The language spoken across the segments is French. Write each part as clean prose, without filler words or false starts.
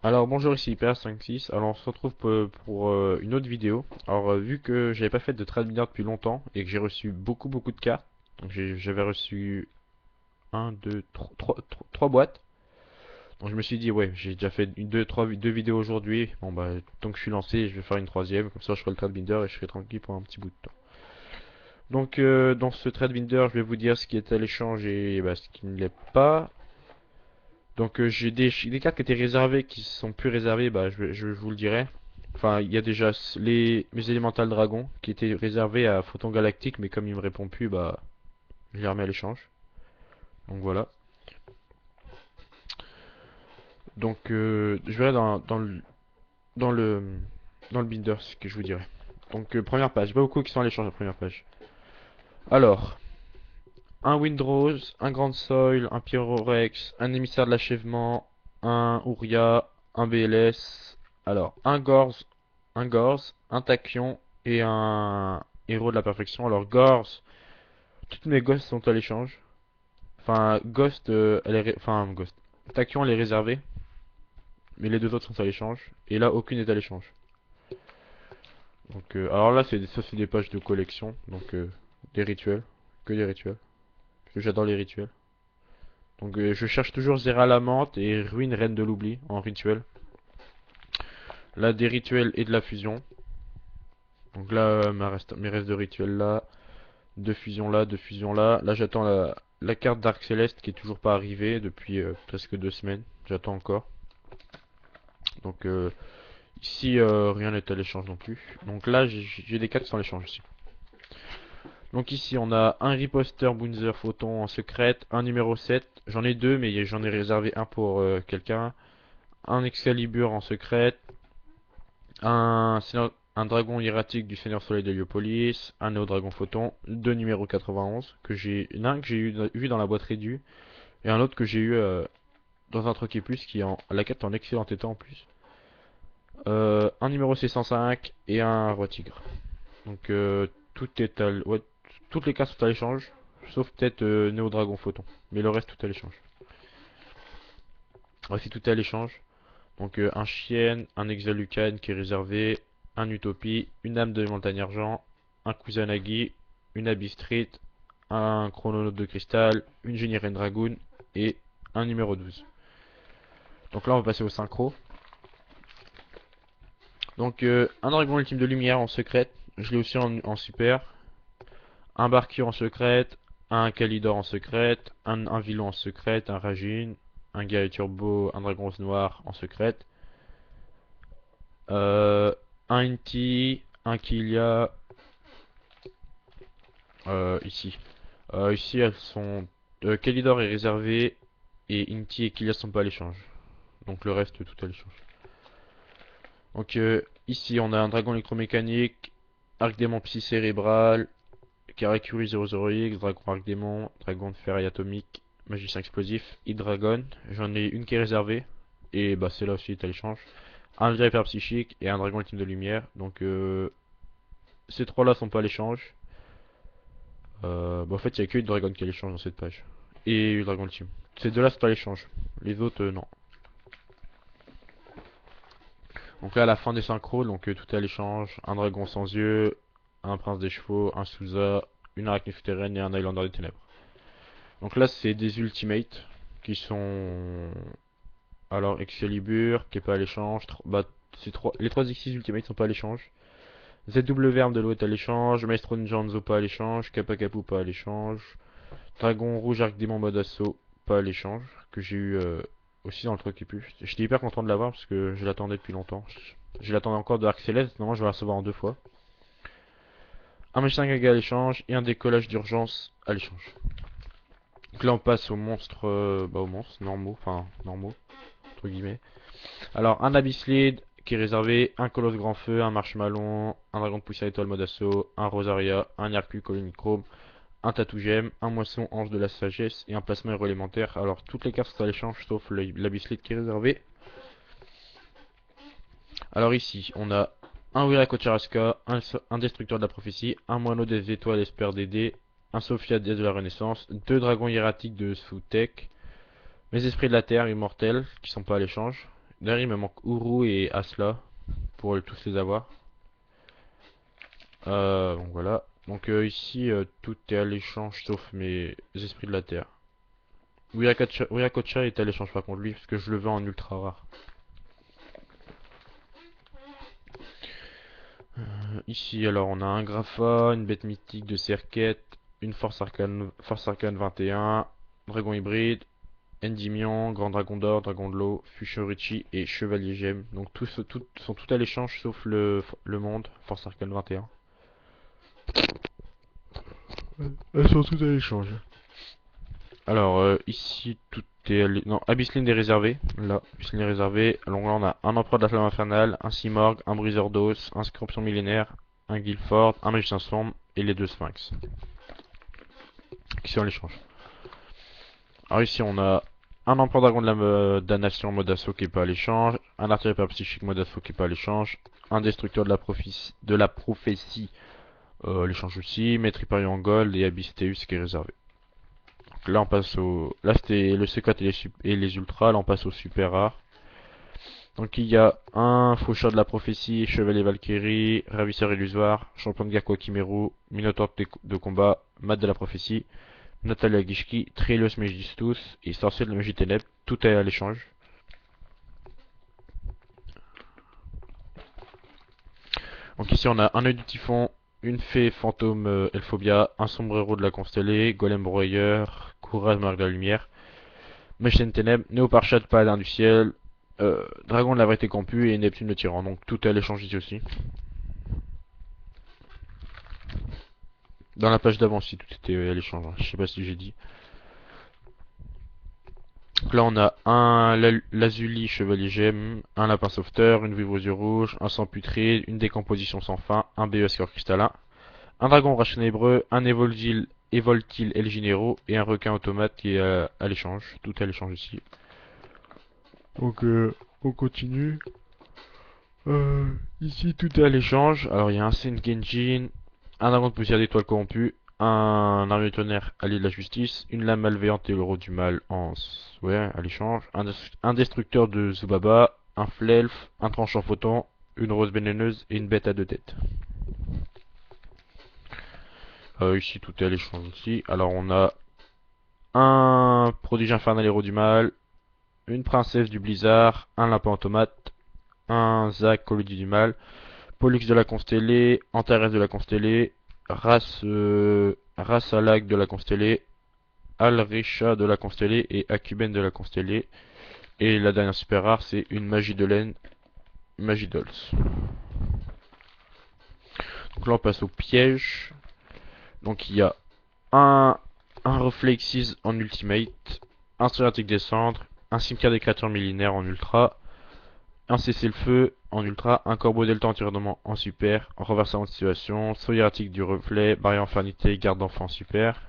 Alors bonjour, ici Hyper56. Alors on se retrouve pour une autre vidéo. Alors vu que j'avais pas fait de trade mineur depuis longtemps et que j'ai reçu beaucoup de cartes, donc j'avais reçu un, 2, 3 boîtes. Donc je me suis dit ouais, j'ai déjà fait deux vidéos aujourd'hui. Bon bah tant que je suis lancé, je vais faire une troisième, comme ça je ferai le trade binder et je serai tranquille pour un petit bout de temps. Donc dans ce trade binder, je vais vous dire ce qui est à l'échange et bah, ce qui ne l'est pas. Donc j'ai des cartes qui étaient réservées, qui sont plus réservées, bah je vous le dirai. Enfin, il y a déjà mes élémentales dragons qui étaient réservés à Photon Galactique, mais comme il me répond plus, bah je les remets à l'échange. Donc voilà. Donc je verrai dans le dans le binder ce que je vous dirai. Donc première page, pas beaucoup qui sont à l'échange la première page. Alors, un Windrose, un Grand Soil, un Pyrorex, un émissaire de l'achèvement, un Uria, un BLS, alors un Gorz, un Tachyon et un héros de la perfection. Alors Gorz, toutes mes Ghosts sont à l'échange. Enfin Ghost, enfin Ghost. Tachyon elle est réservée, mais les deux autres sont à l'échange. Et là aucune est à l'échange. Donc alors là ça c'est des pages de collection, donc des rituels, que des rituels. Parce que j'adore les rituels. Donc je cherche toujours Zera la menthe et Ruine Reine de l'oubli en rituel. Là des rituels et de la fusion. Donc là mes restes de rituels là, de fusion là, de fusion là. Là j'attends la carte Dark Céleste qui est toujours pas arrivée depuis presque 2 semaines. J'attends encore. Donc ici rien n'est à l'échange non plus. Donc là j'ai des cartes sans l'échange ici. Donc ici on a un riposter Bunzer Photon en secrète, un numéro 7. J'en ai deux mais j'en ai réservé un pour quelqu'un. Un Excalibur en secrète, un dragon hiératique du Seigneur Soleil d'Héliopolis, un Néo-Dragon Photon, deux numéro 91, l'un que j'ai vu dans la boîte réduite, et un autre que j'ai eu dans un truc et plus, qui est la carte en excellent état en plus. Un numéro 605 et un roi tigre. Donc tout est ouais, toutes les cartes sont à l'échange, sauf peut-être Néo-Dragon Photon, mais le reste tout à l'échange. Voici tout est à l'échange. Donc un chien, un Exalucan qui est réservé, un Utopie, une âme de montagne argent, un Kusanagi, une Abyss Street, un Chrononaute de cristal, une Génie Reine Dragoon et un numéro 12. Donc là on va passer au synchro. Donc un Dragon Ultime de Lumière en secrète, je l'ai aussi en super. Un Barkir en secrète, un Kalidor en secrète, un Vilon en secrète, un Rajin, un Guerrier Turbo, un Dragon Rose Noir en secrète. Euh, un Inti, un Kilia, ici. Ici, elles sont. Kalidor est réservé et Inti et Kilia sont pas à l'échange. Donc le reste, tout à l'échange. Donc ici, on a un dragon électromécanique, arc démon psy cérébral, Karakuri 00X, dragon arc démon, dragon de ferraille atomique, magicien explosif, Hydragon. J'en ai une qui est réservée et bah celle-là aussi est à l'échange. Un hyper psychique et un dragon ultime de lumière. Donc ces trois-là sont pas à l'échange. Bah en fait, il n'y a que Dragon qui a l'échange dans cette page. Et Dragon Team. Ces deux-là, c'est pas l'échange. Les autres, non. Donc là, à la fin des synchros, donc tout est à l'échange. Un dragon sans yeux, un prince des chevaux, un Souza, une arachne souterraine et un Highlander des ténèbres. Donc là, c'est des ultimates qui sont. Alors, Excalibur, qui est pas à l'échange. Bah, les 3 X6 ultimates sont pas à l'échange. ZW Arme de l'eau est à l'échange. Maestro Njanzo pas à l'échange. Kappa Kapu pas à l'échange. Dragon rouge arc démon mode assaut, pas à l'échange, que j'ai eu aussi dans le truc qui pue. J'étais hyper content de l'avoir parce que je l'attendais depuis longtemps. Je l'attendais encore de Arc Céleste, normalement je vais la recevoir en 2 fois. Un magicien gaga à l'échange et un décollage d'urgence à l'échange. Donc là on passe aux monstres, aux monstres normaux, enfin normaux, entre guillemets. Alors un Abyss Lead qui est réservé, un Colosse Grand Feu, un Marshmallow, un Dragon de Poussière Étoile mode assaut, un Rosaria, un Hercule Colonie Chrome, un Tatou Gemme, un Moisson Ange de la Sagesse et un Plasma Héros élémentaire. Alors toutes les cartes sont à l'échange sauf l'Abyss Lead qui est réservé. Alors ici on a un Wiraco Charaska, un Destructeur de la Prophétie, un Moineau des Étoiles Esper DD, un Sophia Déesse de la Renaissance, deux Dragons Hiératiques de Soutech, mes Esprits de la Terre immortels qui sont pas à l'échange, Derrière, il me manque Uru et Asla pour tous les avoir. Donc voilà. Donc ici, tout est à l'échange sauf mes esprits de la terre. Wiracocha est à l'échange par contre lui, parce que je le veux en ultra rare. Ici, alors on a un Grapha, une bête mythique de Serquette, une Force Arcane 21, Dragon hybride, Endymion, Grand Dragon d'Or, Dragon de l'eau, Fushorichi et Chevalier Gemme. Donc tous sont tout à l'échange sauf le monde, Force Arcane 21. Elles sont toutes à l'échange. Alors ici tout est non, Abyssline est réservé. Là, Abyssline est réservé. Donc là on a un Empereur de la Flamme Infernale, un Simorgh, un Briseur d'Os, un Scorpion Millénaire, un Guilford, un Magicien Sombre et les deux Sphinx. Qui sont à l'échange. Alors ici on a un Empereur Dragon de la Damnation mode assaut qui est pas à l'échange, un Artillerie Psychique mode assaut qui est pas à l'échange, un Destructeur de la prophétie l'échange aussi, Maître Hyperion en gold et Abyssteus qui est réservé. Donc là on passe au... Là c'était le secret et les ultras, là on passe au super rare. Donc il y a un Faucheur de la prophétie, Chevalier Valkyrie, Ravisseur illusoire, Champion de guerre Kokimeru, Minotaure de combat, Mat de la prophétie, Natalia Gishki, Trélios Megistus et Sorcier de la magie ténèbres, tout est à l'échange. Donc ici on a un œil du typhon, une fée fantôme Elphobia, un sombrero de la constellée, Golem broyeur, Courage marque de la lumière, Magicien de ténèbres, Néoparchat paladin du ciel, Dragon de la vérité corrompue et Neptune le tyran. Donc tout est à l'échange ici aussi. Dans la page d'avant aussi tout était à l'échange, hein. Je sais pas si j'ai dit. Donc là on a un Lazuli Chevalier Gemme, un Lapin Sauveteur, une Vivre aux yeux rouges, un Sang putride, une Décomposition sans fin, un BES Corps cristallin, un Dragon Rage ténébreux, un Evoltil El Ginero et un Requin automate qui est à l'échange. Tout est à l'échange ici. Donc on continue. Ici tout est à l'échange. Alors il y a un Sengenjin, un dragon de poussière d'étoile corrompue, un armure tonnerre allié de la justice, une lame malveillante et l'euro du mal en ouais à l'échange, un destructeur de Zubaba, un flelf, un tranchant photon, une rose vénéneuse et une bête à deux têtes. Ici tout est à l'échange aussi. Alors on a un prodige infernal héros du mal, une princesse du blizzard, un lapin automate, un Zac Colody du mal, Pollux de la constellée, Antares de la constellée, Rassalag de la constellée, Alrisha de la constellée et Akuben de la constellée. Et la dernière super rare c'est une magie de laine, Magidols. Donc là on passe au piège. Donc il y a un Reflexis en ultimate, un Solaire des cendres, un Cimetière des créatures millénaires en ultra, un cessez-le-feu en ultra, un corbeau delta entièrement en super, en renversement de situation, saut hiératique du reflet, barrière infernité, garde d'enfant en super.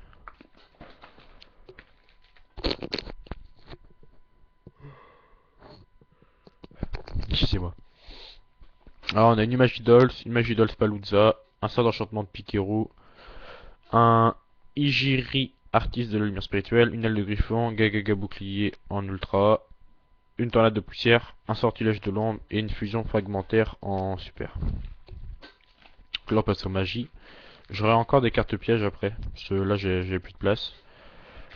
Excusez-moi. Alors on a une Image Dolls Paluzza, un sort d'enchantement de Pikeru, un Ijiri artiste de la lumière spirituelle, une aile de griffon, Gagaga bouclier en ultra, une tornade de poussière, un sortilège de l'ombre et une fusion fragmentaire en super. Donc là on passe aux magies. J'aurai encore des cartes pièges après, parce que là j'ai plus de place.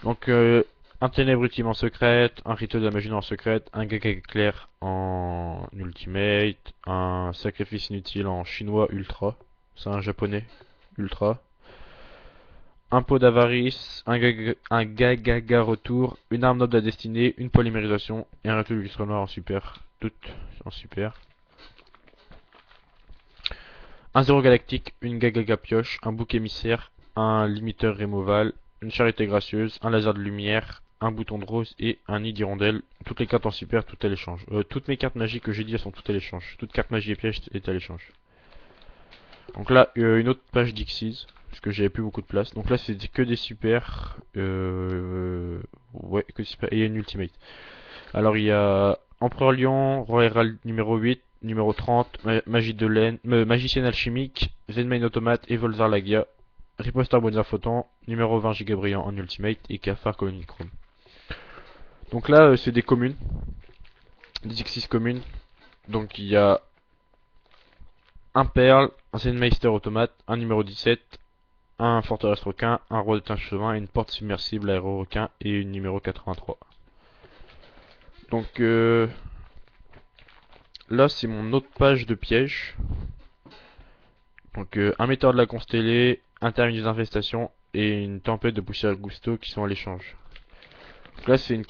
Donc un ténèbre ultime en secrète, un rituel de la magie en secrète, un gaga éclair en ultimate, un sacrifice inutile en chinois ultra, c'est un japonais ultra, un pot d'avarice, un gagaga retour, une arme noble de la destinée, une polymérisation et un rituel du noir en super, toutes en super. Un zéro galactique, une gagaga pioche, un bouc émissaire, un limiteur removal, une charité gracieuse, un laser de lumière, un bouton de rose et un nid d'hirondelle. Toutes les cartes en super, tout à l'échange. Toutes mes cartes magiques que j'ai dit, elles sont toutes à l'échange. Toute carte magie et piège est à l'échange. Donc là, une autre page d'Xyz, parce que j'avais plus beaucoup de place. Donc là, c'est que des super. Ouais, que des super. Et il y a une ultimate. Alors il y a Empereur Lion, Roi Hérald numéro 8, numéro 30, Magie de laine, Magicienne alchimique, Zenmain automate et Volzar Lagia, Riposter Bonza Photon, numéro 20 Gigabriant en ultimate et Cafard Colonie Chrome. Donc là c'est des communes. des X6 communes. Donc il y a un Perle, un Zenmeister automate, un numéro 17, un forteresse requin, un roi de Tinchevin, une porte submersible aéro requin et une numéro 83. Donc là c'est mon autre page de piège. Donc un météore de la constellée, un terminus d'infestation et une tempête de poussière gusto qui sont à l'échange. Donc là c'est une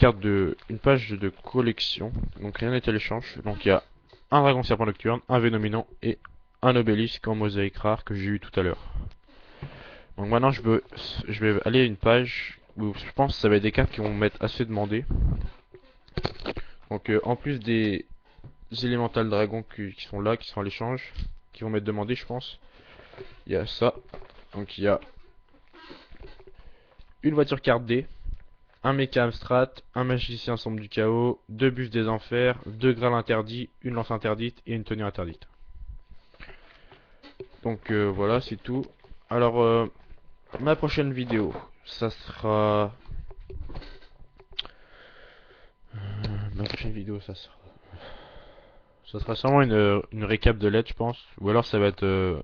page de collection, donc rien n'est à l'échange. Donc il y a un dragon serpent nocturne, un vénominant et un obélisque en mosaïque rare que j'ai eu tout à l'heure. Donc maintenant je vais aller à une page où je pense que ça va être des cartes qui vont m'être assez demandées. Donc en plus des élémentales dragons qui sont là, qui sont à l'échange, qui vont m'être demandés je pense, il y a ça. Donc il y a une voiture carte D, un méca Amstrad, un magicien sombre du chaos, deux bus des enfers, deux grâles interdits, une lance interdite et une tenue interdite. Donc voilà, c'est tout. Alors ma prochaine vidéo, ça sera ma prochaine vidéo, ça sera sûrement une récap de lettres, je pense, ou alors ça va être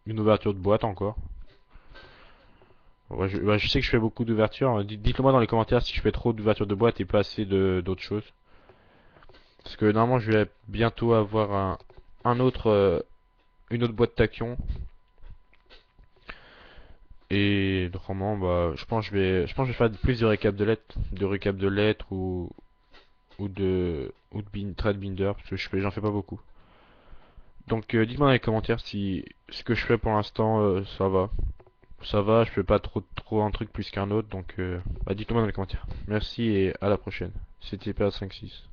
une ouverture de boîte encore. Ouais, je sais que je fais beaucoup d'ouvertures. Dites-le moi dans les commentaires si je fais trop d'ouvertures de boîte et pas assez d'autres choses. Parce que normalement je vais bientôt avoir un autre, une autre boîte tachyon. Et normalement, bah, je pense que je vais faire plus de récap de lettres ou de trade binder, parce que j'en fais pas beaucoup. Donc dites-moi dans les commentaires si ce que je fais pour l'instant ça va. Ça va, je fais pas trop un truc plus qu'un autre, donc bah, dites-moi dans les commentaires. Merci et à la prochaine. C'était PA56.